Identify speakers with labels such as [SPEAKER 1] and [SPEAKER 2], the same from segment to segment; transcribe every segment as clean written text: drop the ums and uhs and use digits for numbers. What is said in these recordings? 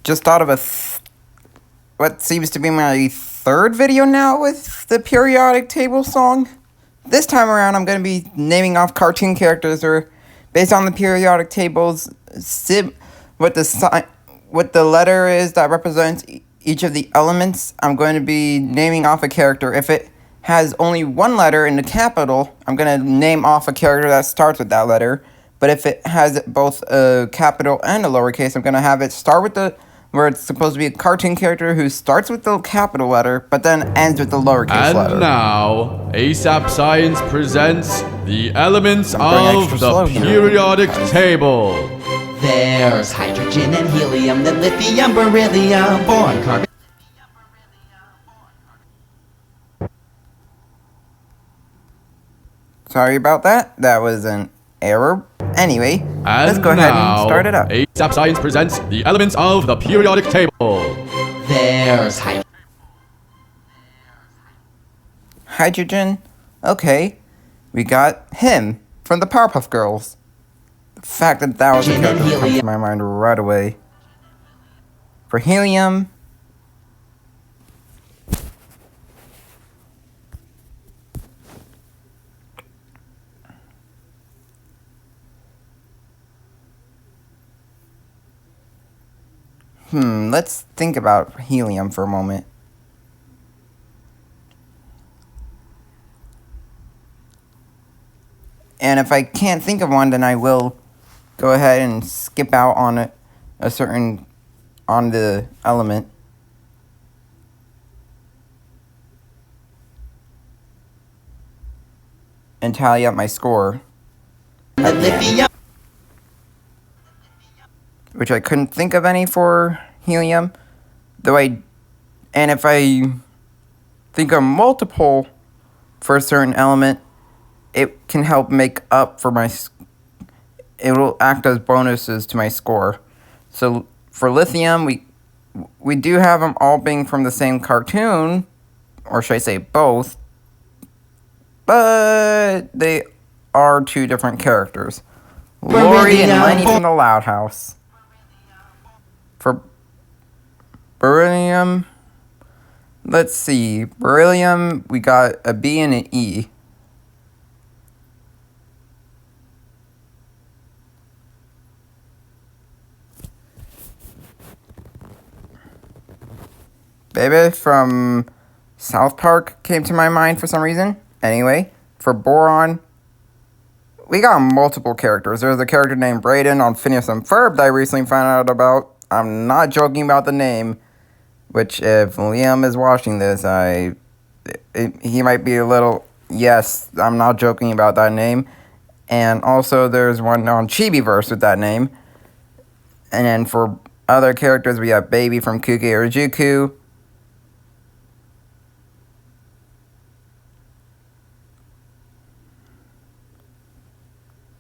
[SPEAKER 1] just thought of what seems to be my third video now with the periodic table song. This time around, I'm going to be naming off cartoon characters or based on the periodic tables, what the letter is that represents each of the elements. I'm going to be naming off a character. If it has only one letter in the capital, I'm going to name off a character that starts with that letter. But if it has both a capital and a lowercase, I'm going to have it start with where it's supposed to be a cartoon character who starts with the capital letter, but then ends with the lowercase letter.
[SPEAKER 2] And now, ASAP Science presents the elements of the periodic table.
[SPEAKER 3] There's hydrogen and helium, then lithium, beryllium, boron, carbon.
[SPEAKER 1] Sorry about that. That was an error. Anyway, let's go ahead and start it up.
[SPEAKER 2] ASAP Science presents the elements of the periodic table.
[SPEAKER 3] There's
[SPEAKER 1] hydrogen. Okay, we got him from the Powerpuff Girls. The fact that was a character that comes to my mind right away. For helium, let's think about helium for a moment. And if I can't think of one, then I will go ahead and skip out on on the element. And tally up my score. Which I couldn't think of any for helium. And if I think of multiple for a certain element, it can help make up for it will act as bonuses to my score. So for lithium, we do have them all being from the same cartoon, or should I say both, but they are two different characters. Lori and Lenny from the Loud House. For beryllium, let's see. Beryllium, we got a B and an E. Baby from South Park came to my mind for some reason. Anyway, for boron, we got multiple characters. There's a character named Brayden on Phineas and Ferb that I recently found out about. I'm not joking about the name, which if Liam is watching this, he might be a little, yes, I'm not joking about that name. And also there's one on Chibiverse with that name. And then for other characters, we have Baby from Kuge Urajuku.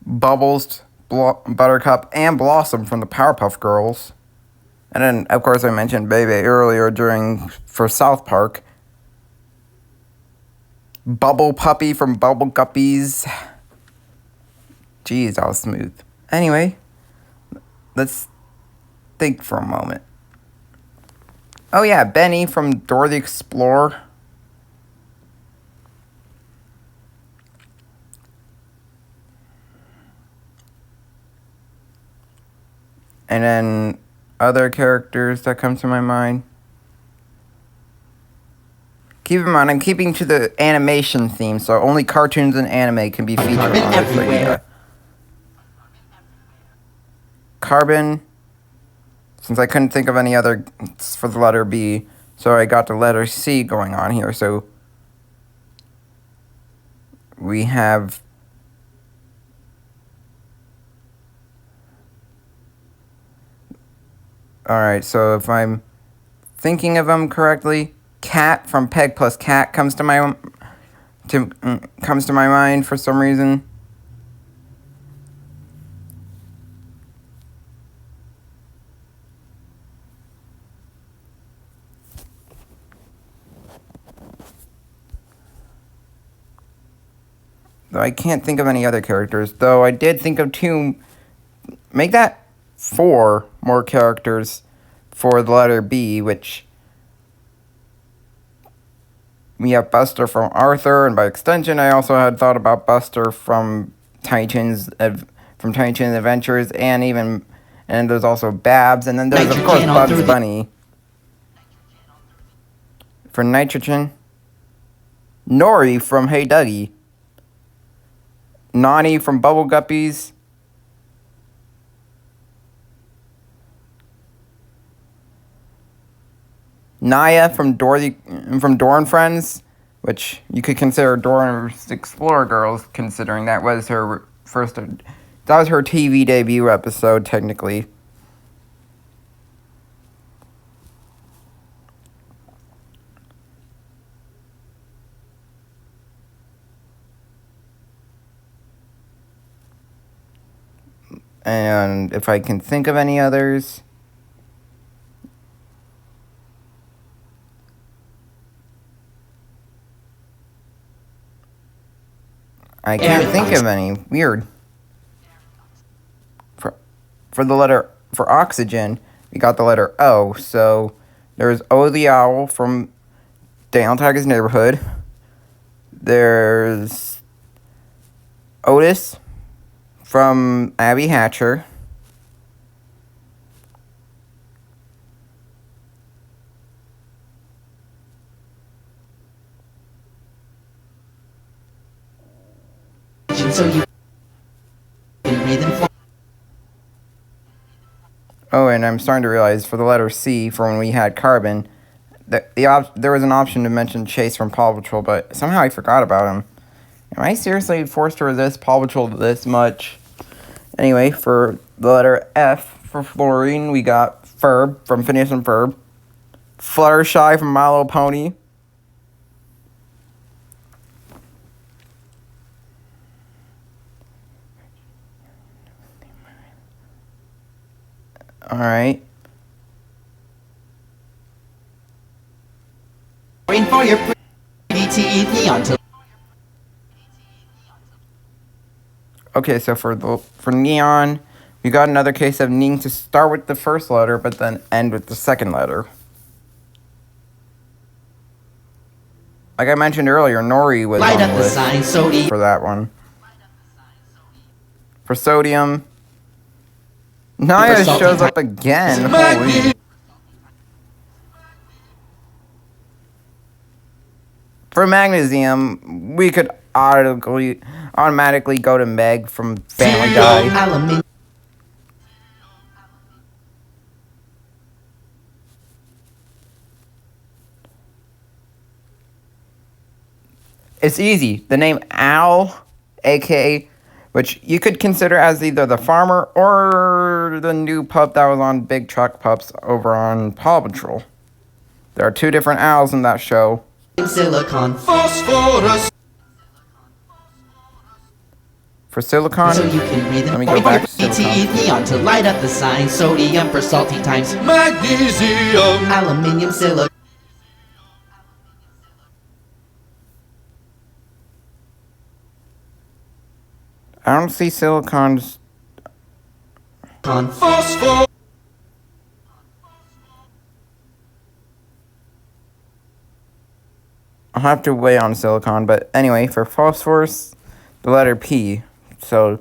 [SPEAKER 1] Bubbles, Buttercup, and Blossom from the Powerpuff Girls. And then, of course, I mentioned Bebe earlier for South Park. Bubble Puppy from Bubble Guppies. Jeez, that was smooth. Anyway, let's think for a moment. Oh yeah, Benny from Dora the Explorer. And then other characters that come to my mind. Keep in mind, I'm keeping to the animation theme, so only cartoons and anime can be featured on this video. Carbon, since I couldn't think of any other for the letter B, so I got the letter C going on here. So we have alright, so if I'm thinking of them correctly, Cat from Peg Plus Cat comes to my mind for some reason. Though I can't think of any other characters, though I did think of two. Make that 4 more characters for the letter B, which we have Buster from Arthur, and by extension, I also had thought about Buster from Tiny Toons Adventures, and there's also Babs, and then there's of course Bugs Bunny. For nitrogen, Nori from Hey Dougie, Nani from Bubble Guppies, Naya from Dora and Friends, which you could consider Dora and Explorer Girls, considering that was her TV debut episode, technically. And if I can think of any others, I can't think of any. Weird. For oxygen, we got the letter O. So there's O the Owl from Daniel Tiger's Neighborhood. There's Otis from Abby Hatcher.
[SPEAKER 3] So you can breathe and fly.
[SPEAKER 1] Oh, and I'm starting to realize for the letter C, for when we had carbon, there was an option to mention Chase from Paw Patrol, but somehow I forgot about him. Am I seriously forced to resist Paw Patrol this much? Anyway, for the letter F, for fluorine, we got Ferb from Phineas and Ferb, Fluttershy from My Little Pony, alright.
[SPEAKER 3] Waiting for your pretty teeth, neon to.
[SPEAKER 1] Okay, so for neon, we got another case of needing to start with the first letter, but then end with the second letter. Like I mentioned earlier, Nori was
[SPEAKER 3] Light
[SPEAKER 1] on
[SPEAKER 3] up
[SPEAKER 1] the
[SPEAKER 3] the
[SPEAKER 1] list
[SPEAKER 3] sign, sodium.
[SPEAKER 1] for that one. For sodium, Naya
[SPEAKER 3] salty
[SPEAKER 1] shows
[SPEAKER 3] type.
[SPEAKER 1] up again. Holy. For magnesium, we could automatically go to Meg from Family Guy.
[SPEAKER 3] Aluminium.
[SPEAKER 1] It's easy. The name Al, aka, which you could consider as either the farmer or the new pup that was on Big Truck Pups over on Paw Patrol. There are two different Als in that show.
[SPEAKER 3] Silicon. Phosphorus.
[SPEAKER 1] For silicon,
[SPEAKER 3] So you can breathe
[SPEAKER 1] let
[SPEAKER 3] and
[SPEAKER 1] me go back to silicon.
[SPEAKER 3] teeth, neon to light up the sign, sodium for salty times. Magnesium. Aluminium, silicon.
[SPEAKER 1] I don't see silicons.
[SPEAKER 3] Phosphorus.
[SPEAKER 1] I'll have to wait on silicon, but anyway, for phosphorus, the letter P. So,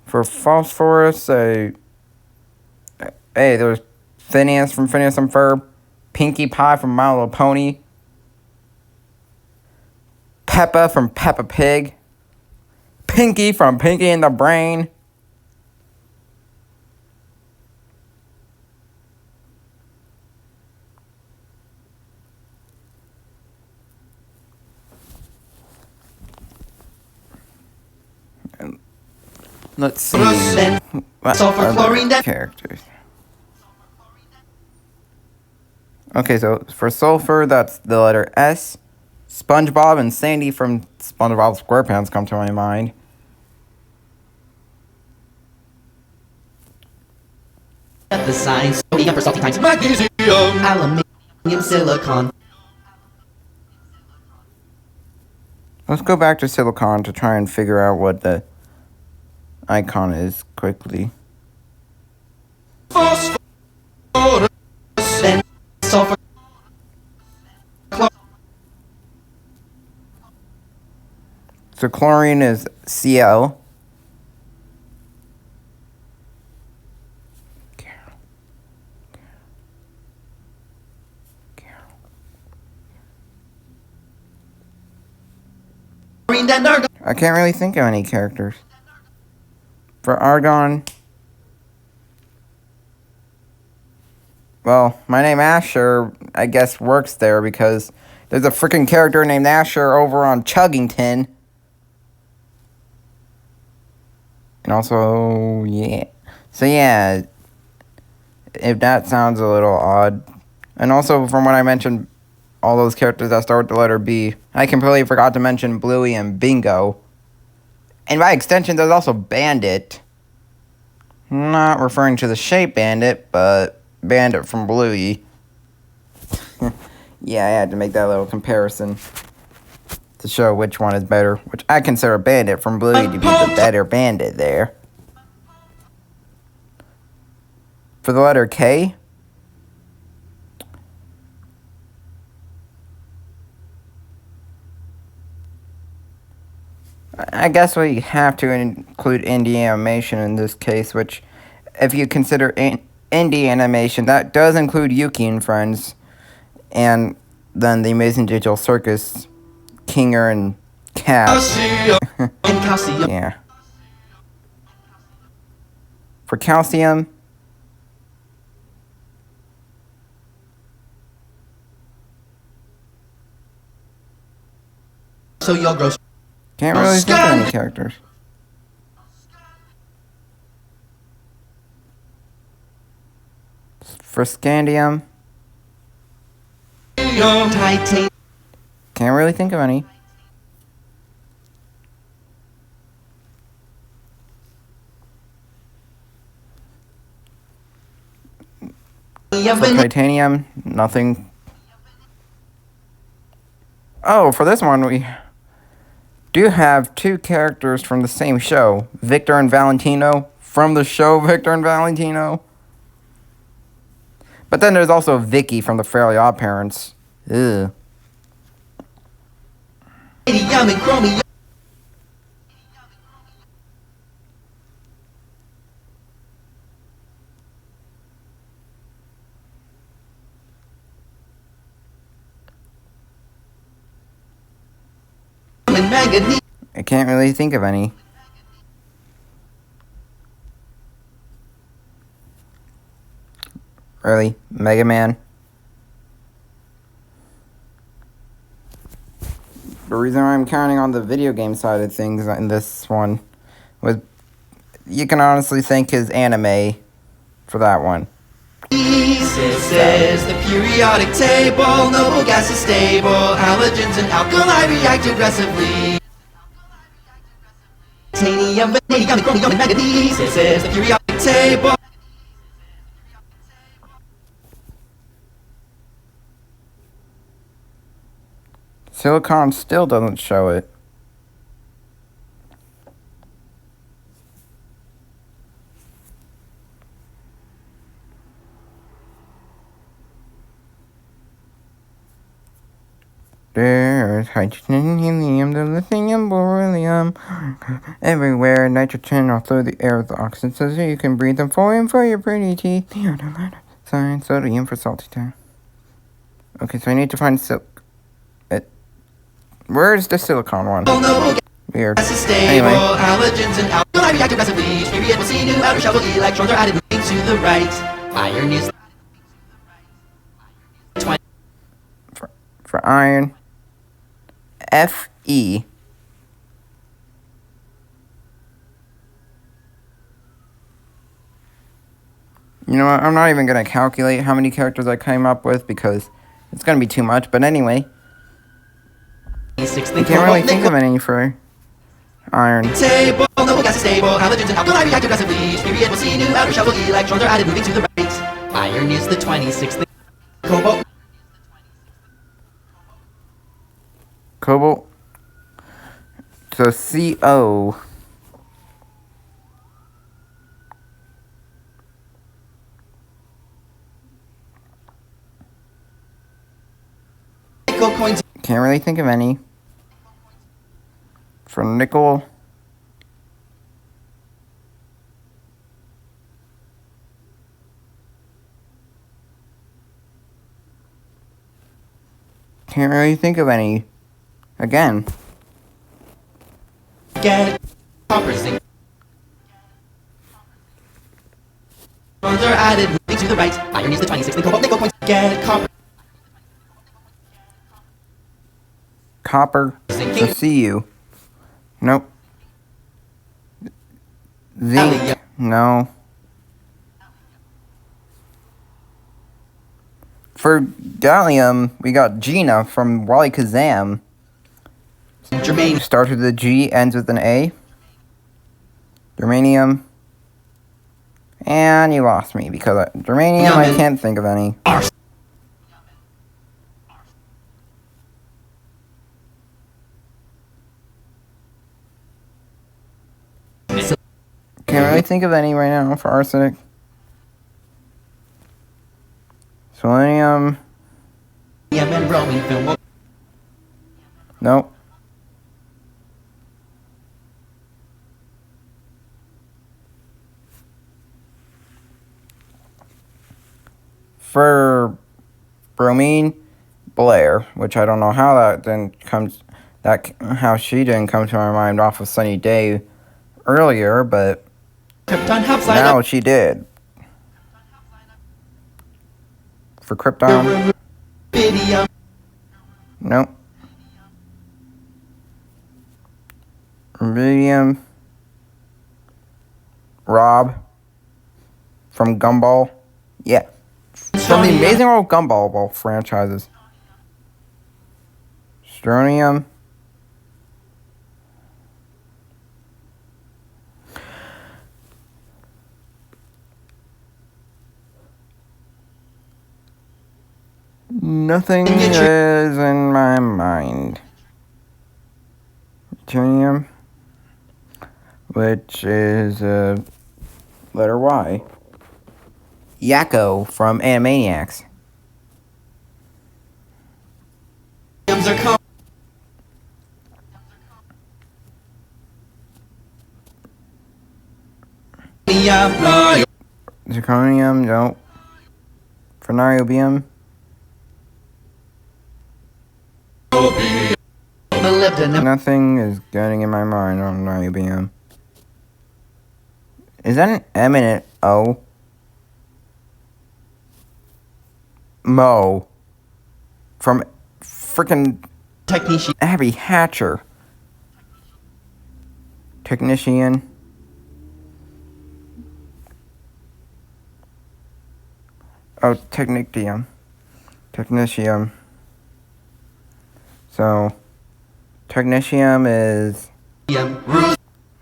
[SPEAKER 1] for phosphorus, hey, there's Phineas from Phineas and Ferb, Pinkie Pie from My Little Pony, Peppa from Peppa Pig, Pinky from Pinky and the Brain, let's see. What
[SPEAKER 3] Sulfur,
[SPEAKER 1] other
[SPEAKER 3] chlorine,
[SPEAKER 1] characters? Okay, so for sulfur, that's the letter S. SpongeBob and Sandy from SpongeBob SquarePants come to my mind.
[SPEAKER 3] The sign, sodium for salty times. Magnesium. Aluminium, silicon.
[SPEAKER 1] Let's go back to silicon to try and figure out what the icon is quickly.
[SPEAKER 3] Phosphorus.
[SPEAKER 1] So chlorine is Cl. I can't really think of any characters. For argon, well, my name Asher, I guess, works there because there's a freaking character named Asher over on Chuggington. And also, yeah. So, yeah, if that sounds a little odd. And also, from what I mentioned, all those characters that start with the letter B, I completely forgot to mention Bluey and Bingo. And by extension, there's also Bandit. Not referring to the shape Bandit, but Bandit from Bluey. Yeah, I had to make that little comparison to show which one is better. Which I consider Bandit from Bluey to be the better Bandit there. For the letter K, I guess we have to include indie animation in this case, which, if you consider indie animation, that does include Yuki and Friends, and then the Amazing Digital Circus, Kinger and Cat. Yeah. For calcium,
[SPEAKER 3] So you'll grow.
[SPEAKER 1] can't really think of any characters. For scandium,
[SPEAKER 3] Titan.
[SPEAKER 1] can't really think of any. For titanium, nothing. Oh, for this one, we do have two characters from the same show. Victor and Valentino from the show Victor and Valentino. But then there's also Vicky from the Fairly Odd Parents. Ugh. I can't really think of any. Really? Mega Man? The reason I'm counting on the video game side of things in this one was, you can honestly thank his anime for that one.
[SPEAKER 3] This is the periodic table. Noble gas is stable. Halogens and alkali react aggressively. Titanium, vanadium, and chromium, and manganese. This is the periodic table.
[SPEAKER 1] Silicon still doesn't show it. There's hydrogen, helium, the lithium, beryllium, everywhere. Nitrogen all through the air with the oxygen, so you can breathe them. Fluorine for your pretty teeth. The other letter, science, sodium for salty time. Okay, so I need to find where's the silicon one? Weird. Anyway.
[SPEAKER 3] Halogens and alkali react aggressively. Each period will see new outer shell electrons are added moving to the right. Iron is
[SPEAKER 1] For iron, Fe. You know what, I'm not even going to calculate how many characters I came up with because it's going to be too much, but anyway. I can't really think of any for iron.
[SPEAKER 3] Table, noble gas is stable. Halogens and alkali react aggressively. Each period will see new outer shell electrons are added moving to the right. Iron is the 26th. Cobalt.
[SPEAKER 1] Cobalt. So CO.
[SPEAKER 3] Coins.
[SPEAKER 1] Can't really think of any. For nickel. Can't really think of any. Again.
[SPEAKER 3] Get copper, zinc. Bronze are added, moving to the right. Iron is the 26, then cobalt, nickel points. Get copper.
[SPEAKER 1] Copper.
[SPEAKER 3] Zinc.
[SPEAKER 1] To see you. Nope. Zinc.
[SPEAKER 3] Allium.
[SPEAKER 1] No. For gallium, we got Gina from Wally Kazam.
[SPEAKER 3] Germanium.
[SPEAKER 1] Starts with a G, ends with an A. Germanium. And you lost me because germanium, I can't think of any. Can't really think of any right now for arsenic. Selenium.
[SPEAKER 3] And bromine film.
[SPEAKER 1] Nope. For bromine, Blair, which I don't know how that then comes, how she didn't come to my mind off of Sunny Day earlier, but
[SPEAKER 3] Krypton helps line
[SPEAKER 1] now
[SPEAKER 3] up.
[SPEAKER 1] she did. For Krypton,
[SPEAKER 3] Rubidium.
[SPEAKER 1] nope. Rubidium, Rob from Gumball, yeah. From the Amazing World Gumball franchises. Strontium. Nothing is in my mind. Deuterium, which is letter Y. Yakko from Animaniacs. Zirconium, no. For niobium. Nothing is getting in my mind on niobium. Is that an M and an O? Mo. From frickin'
[SPEAKER 3] Technician.
[SPEAKER 1] Abby Hatcher. Technician. Oh, Technicium. Technicium. So, Technicium is...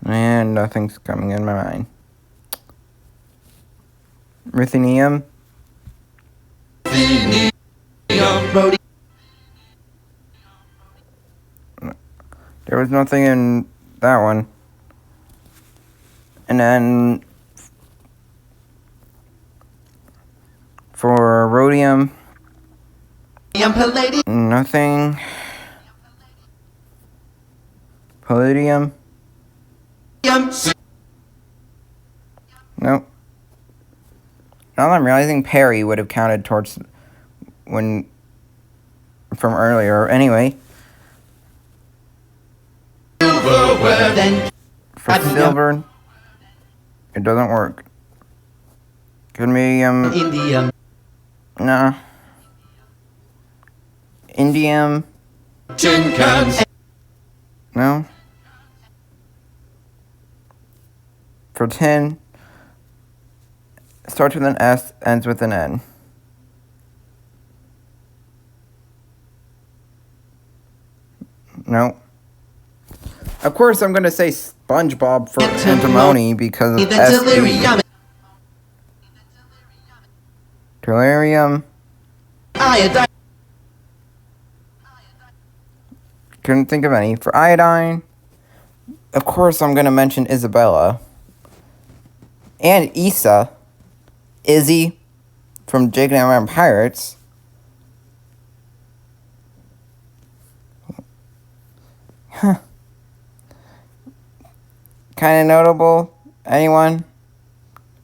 [SPEAKER 1] And nothing's coming in my mind. Ruthenium. There was nothing in that one. And then for rhodium, nothing. Palladium, nope. Now that I'm realizing Perry would have counted towards when from earlier. Anyway, for silver, it doesn't work. Cadmium,
[SPEAKER 3] Indium.
[SPEAKER 1] nah. Indium,
[SPEAKER 3] Tin cans.
[SPEAKER 1] no. For tin, starts with an S, ends with an N. No. Of course, I'm going to say SpongeBob for antimony because of S.
[SPEAKER 3] Delirium.
[SPEAKER 1] Delirium.
[SPEAKER 3] Iodine.
[SPEAKER 1] Couldn't think of any. For iodine, of course, I'm going to mention Isabella. And Issa. Izzy from Jake and Amber Pirates. Huh. kind of notable? Anyone?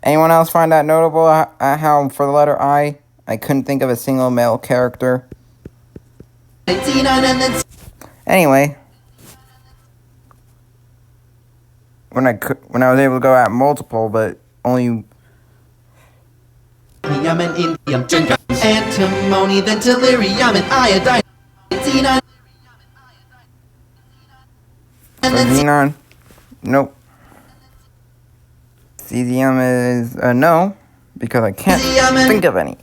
[SPEAKER 1] Anyone else find that notable? How for the letter I couldn't think of a single male character. Anyway, when I was able to go at multiple, but only.
[SPEAKER 3] Antimony, then delirium and iodine.
[SPEAKER 1] Xenon. Nope. Cesium is a no, because I can't think of any.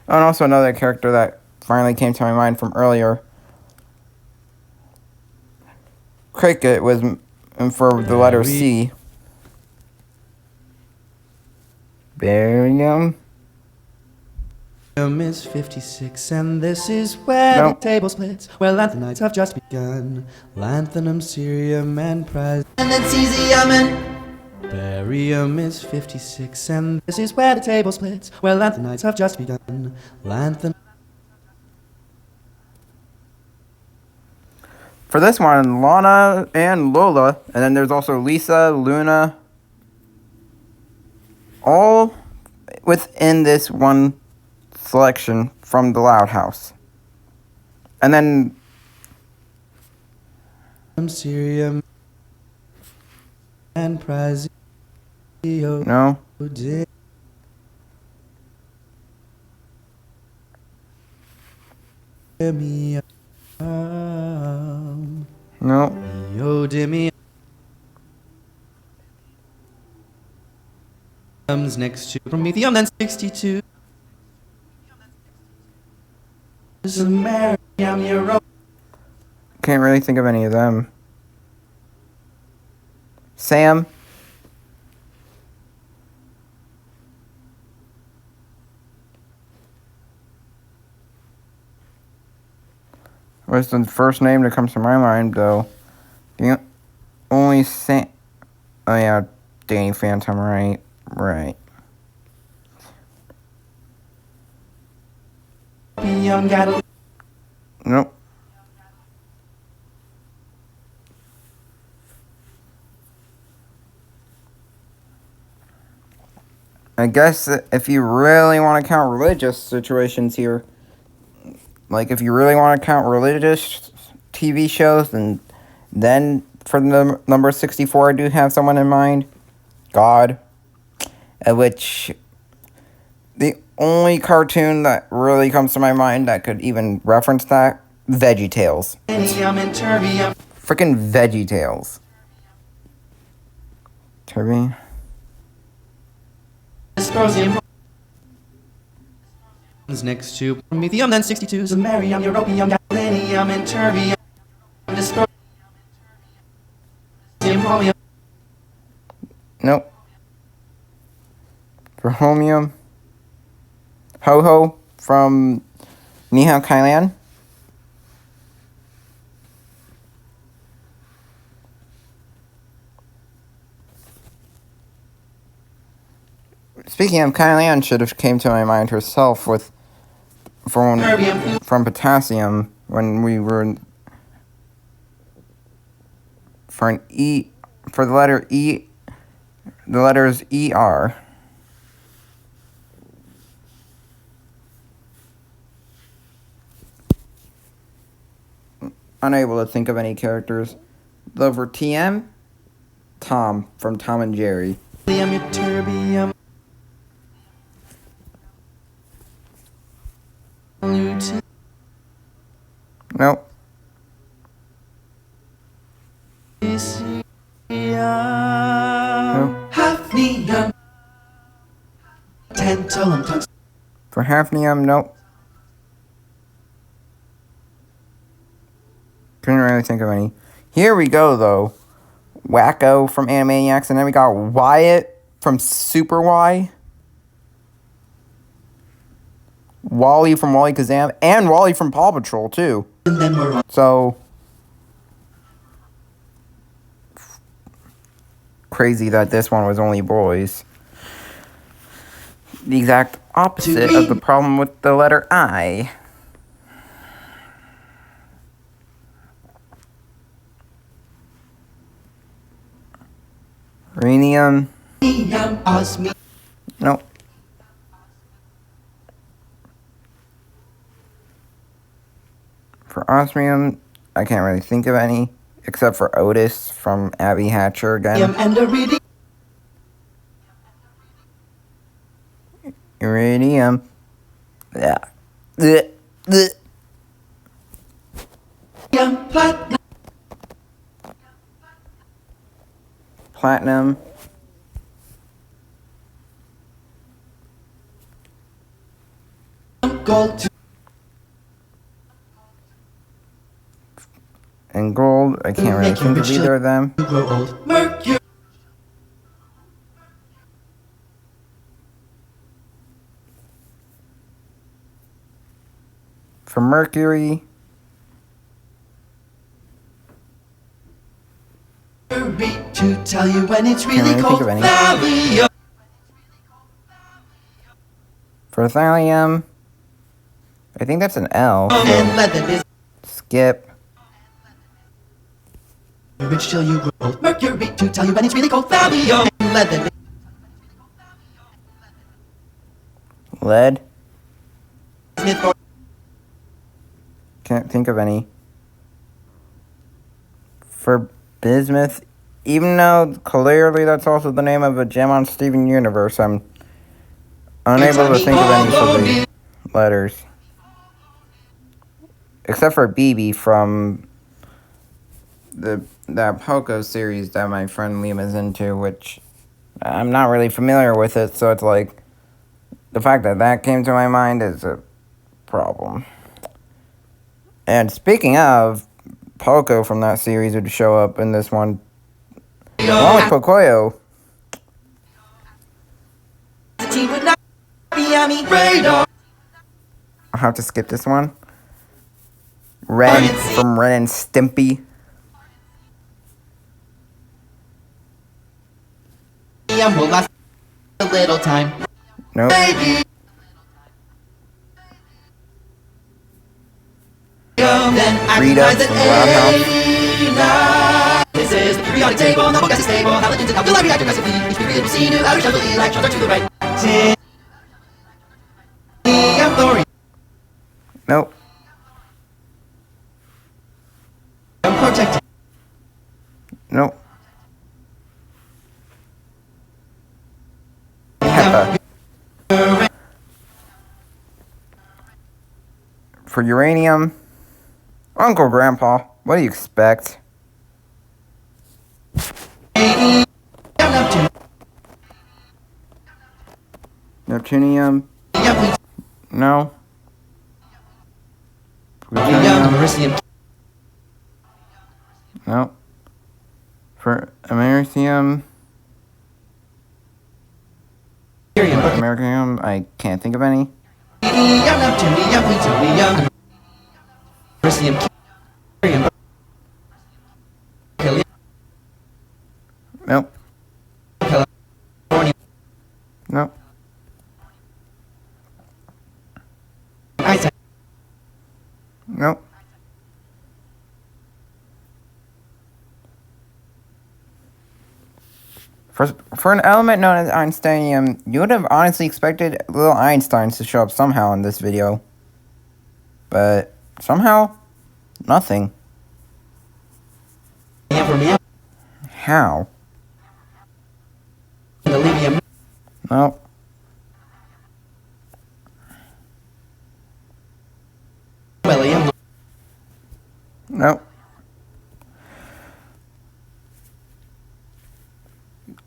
[SPEAKER 1] Oh, and also another character that finally came to my mind from earlier. Cricket was for the letter C. Barium.
[SPEAKER 3] Is 56, and this is where
[SPEAKER 1] Nope.
[SPEAKER 3] the table splits. Well, lanthanides have just begun. Lanthanum, cerium, and prizm. And then cesium and barium is 56, and this is where the table splits. Well, lanthanides have just begun. Lanthanum.
[SPEAKER 1] For this one, Lana and Lola, and then there's also Lisa, Luna, all within this one selection from the Loud House. And then
[SPEAKER 3] Cerium and prizm.
[SPEAKER 1] no. No.
[SPEAKER 3] Neodymium comes next to promethium, then 62. Samarium, euro.
[SPEAKER 1] Can't really think of any of them. Sam. Was the first name that comes to my mind, though. The only Sam. Oh, yeah, Danny Phantom, right. Right. Nope. I guess if you really want to count religious situations here, like if you really want to count religious TV shows, then for the number 64, I do have someone in mind. God. Which the only cartoon that really comes to my mind that could even reference that, VeggieTales. Freaking VeggieTales. Turby.
[SPEAKER 3] Dysprosium is next to promethium, then 62. Samarium, europium, galenium, and terbium. Dysprosium, holmium.
[SPEAKER 1] Nope. For Homium. Ho-Ho from Nihao Kailan. Speaking of, Kailan should have came to my mind herself from potassium when we were for the letter E, the letters ER. Unable to think of any characters. Though for TM, Tom from Tom and Jerry.
[SPEAKER 3] Terbium.
[SPEAKER 1] Nope.
[SPEAKER 3] Hafnium. Tantalum.
[SPEAKER 1] For hafnium, nope. Couldn't really think of any. Here we go, though. Wacko from Animaniacs, and then we got Wyatt from Super Y. Wally from Wally Kazam, and Wally from Paw Patrol, too.
[SPEAKER 3] And then we're on.
[SPEAKER 1] So crazy that this one was only boys. The exact opposite of the problem with the letter I. Rhenium.
[SPEAKER 3] Osmium.
[SPEAKER 1] Nope. For osmium, I can't really think of any, except for Otis from Abby Hatcher again.
[SPEAKER 3] And iridium.
[SPEAKER 1] Iridium. Yeah. Blech. Blech.
[SPEAKER 3] Platinum.
[SPEAKER 1] Platinum.
[SPEAKER 3] Gold.
[SPEAKER 1] And gold, I can't really think of either of them.
[SPEAKER 3] To grow old. Mercury.
[SPEAKER 1] For mercury,
[SPEAKER 3] To tell you when it's really
[SPEAKER 1] really think
[SPEAKER 3] cold.
[SPEAKER 1] of any.
[SPEAKER 3] Thallium.
[SPEAKER 1] for thallium, I think that's an L.
[SPEAKER 3] And lead is
[SPEAKER 1] Skip.
[SPEAKER 3] which till you grow old. Mercury to tell you when it's really cold. Thallium. And lead.
[SPEAKER 1] Lead.
[SPEAKER 3] Smith for
[SPEAKER 1] Can't think of any. For bismuth, even though clearly that's also the name of a gem on Steven Universe, I'm unable to think of any for the letters. Except for BB from that Poco series that my friend Liam is into, which I'm not really familiar with it, so it's like the fact that that came to my mind is a problem. And speaking of, Poco from that series would show up in this one, along with Pocoyo.
[SPEAKER 3] the team would not be on me. Radar.
[SPEAKER 1] I'll have to skip this one. Ren from Ren and Stimpy.
[SPEAKER 3] Will last a little time.
[SPEAKER 1] Nope.
[SPEAKER 3] Maybe. Then I
[SPEAKER 1] Rita
[SPEAKER 3] realize
[SPEAKER 1] from
[SPEAKER 3] that this is the periodic table, no gas is stable. Halogens and alkali react aggressively. Each period will see new outer shells of the electrons are to the right. Thorium.
[SPEAKER 1] Nope.
[SPEAKER 3] Protected.
[SPEAKER 1] Nope. Hepa. For uranium, Uncle Grandpa, what do you expect? Neptunium, no. Plutonium, no. For Americium, Americium, I can't think of any. Nope. Nope. Nope. For an element known as Einsteinium, you would have honestly expected little Einsteins to show up somehow in this video. But somehow, nothing. How? Nope. Nope.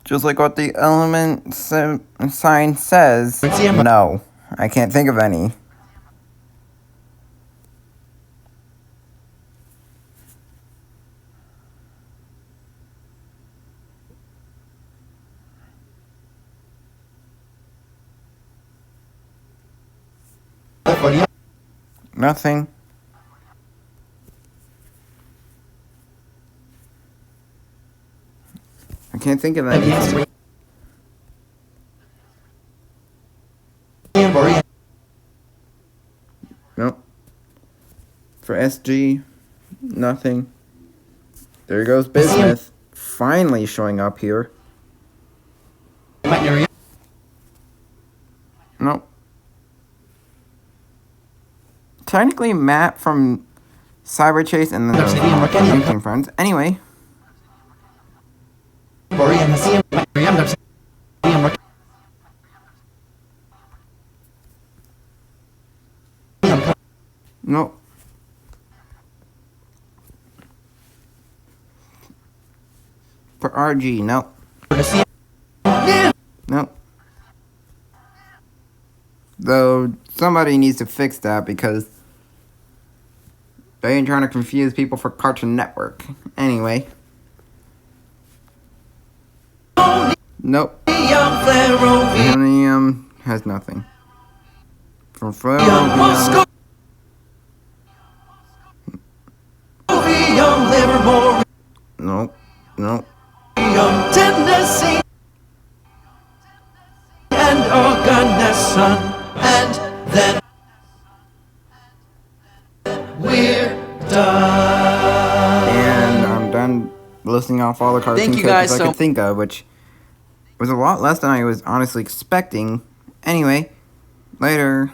[SPEAKER 1] Just like what the element sign says. No, I can't think of any. Nothing. I can't think of anything. Nope. For SG, nothing. There goes bismuth, finally showing up here. Nope. Technically, Matt from Cyber Chase and then the Team Friends. Anyway. Nope. For RG, nope. Nope. Though somebody needs to fix that because they ain't trying to confuse people for Cartoon Network. Anyway. Nope. Millennium has nothing. From Flare. Nope. Nope.
[SPEAKER 3] Tennessee and Organisson, and then we're done.
[SPEAKER 1] And I'm done listing off all the cartoon characters I could think of, which was a lot less than I was honestly expecting. Anyway, later.